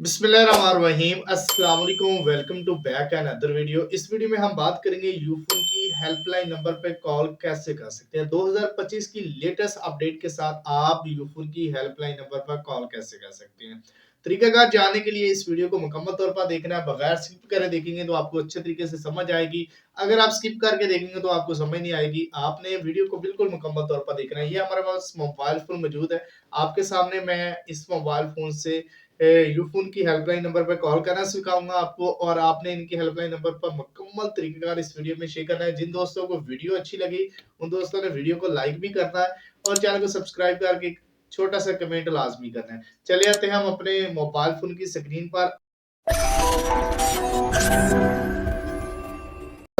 बिस्मिल्लाहिर्रहमानिर्रहीम अस्सलाम वालेकुम welcome to back and other video. इस वीडियो में हम बात करेंगे यूफोन की हेल्पलाइन नंबर पे कॉल कैसे कर सकते हैं। 2025 की लेटेस्ट अपडेट के साथ आप यूफोन की हेल्पलाइन नंबर पर कॉल कैसे कर सकते हैं। तरीकाकार जानने के लिए इस वीडियो को मुकम्मल तौर पर देखना है। बगैर स्किप करे देखेंगे तो आपको अच्छे तरीके से समझ आएगी। अगर आप स्किप करके देखेंगे तो आपको समझ नहीं आएगी। आपने वीडियो को बिल्कुल मुकम्मल तौर पर देखना है। ये हमारे पास मोबाइल फोन मौजूद है। आपके सामने मैं इस मोबाइल फोन से यूफोन की हेल्पलाइन नंबर पर कॉल करना सिखाऊंगा आपको, और आपने इनकी हेल्पलाइन नंबर पर मुकम्मल तरीकेकार इस वीडियो में शेयर करना है। जिन दोस्तों को वीडियो अच्छी लगी उन दोस्तों ने वीडियो को लाइक भी करना है और चैनल को सब्सक्राइब करके छोटा सा कमेंट लाजमी करना है। चले आते हैं हम अपने मोबाइल फोन की स्क्रीन पर।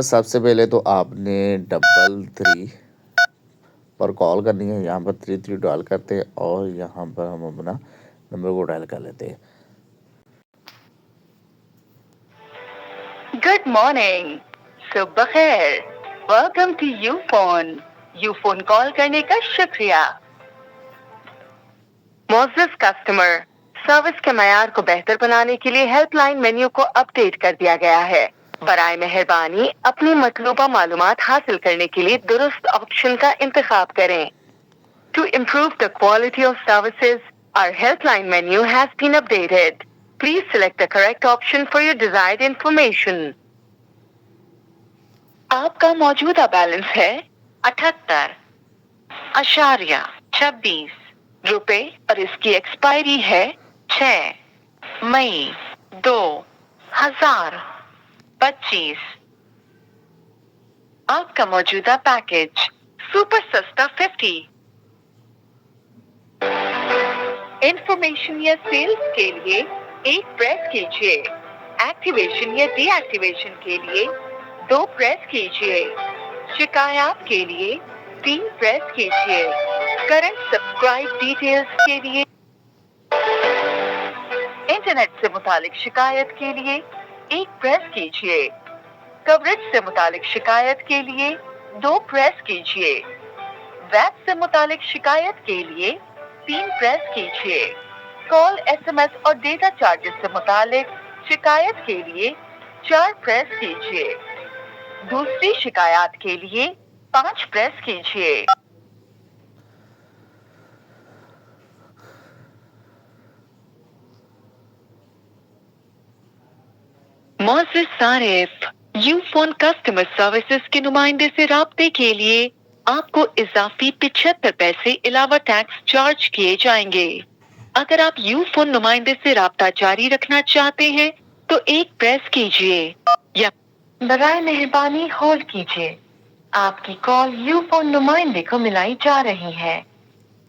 सबसे पहले तो आपने 333 पर कॉल करनी है। यहाँ पर 33 डायल करते हैं और यहाँ पर हम अपना नंबर को डायल कर लेते हैं। गुड मॉर्निंग, सुबह खैर। Welcome to Ufone. Ufone call करने का शुक्रिया। मोअज़्ज़ज़ कस्टमर, सर्विस के मयार को बेहतर बनाने के लिए हेल्पलाइन मेन्यू को अपडेट कर दिया गया है। बराए मेहरबानी अपनी मतलूबा मालूमात हासिल करने के लिए दुरुस्त ऑप्शन का इंतखाब करें। To improve the quality of services, our helpline menu has been updated. Please select the correct option for your desired information. आपका मौजूदा बैलेंस है 78.26 रुपए और इसकी एक्सपायरी है 6 मई 2025। आपका मौजूदा पैकेज सुपर सस्ता 50। इंफॉर्मेशन या सेल्स के लिए 1 प्रेस कीजिए। एक्टिवेशन या डीएक्टिवेशन के लिए 2 प्रेस कीजिए। शिकायत के लिए 3 प्रेस कीजिए। करंट सब्सक्राइब डिटेल्स के लिए, इंटरनेट से मुतालिक शिकायत के लिए 1 प्रेस कीजिए। कवरेज से मुतालिक शिकायत के लिए 2 प्रेस कीजिए। वैट से मुतालिक शिकायत के लिए 3 प्रेस कीजिए। कॉल, एसएमएस और डेटा चार्जेस से मुतालिक शिकायत के लिए 4 प्रेस कीजिए। दूसरी शिकायत के लिए 5 प्रेस कीजिए। मोअज़्ज़ज़ सारिफ, यूफोन कस्टमर सर्विसेज के नुमाइंदे से राब्ते के लिए आपको इजाफी 75 पैसे अलावा टैक्स चार्ज किए जाएंगे। अगर आप यूफोन नुमाइंदे से राब्ता जारी रखना चाहते हैं तो 1 प्रेस कीजिए या बराए मेहरबानी होल्ड कीजिए। आपकी कॉल यूफोन नुमाइंदे को मिलाई जा रही है।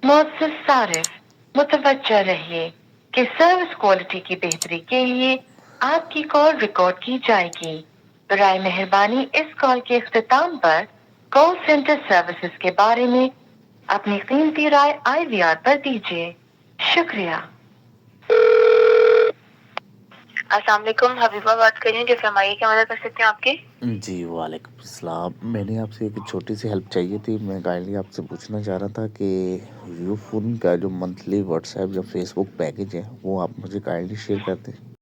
मोअज़्ज़ज़ सारिफ, मुतवज्जा रहिए कि सर्विस क्वालिटी की बेहतरी के लिए आपकी कॉल रिकॉर्ड की जाएगी। बराए मेहरबानी इस कॉल के इख्तिताम पर कॉल सेंटर सर्विसेज के बारे में अपनी कीमती राय IVR पर दीजिए। शुक्रिया। अस्सलाम वालेकुम, हबीबा बात कर रही हूँ। जो फरमाइए, क्या मदद कर सकते हैं आपकी? जी वालेकुम अस्सलाम। मैंने आपसे एक छोटी सी हेल्प चाहिए थी। मैं काइंडली आपसे पूछना चाह रहा था कि यूफोन का जो मंथली व्हाट्सएप या फेसबुक पैकेज है वो आप मुझे काइंडली शेयर कर दें।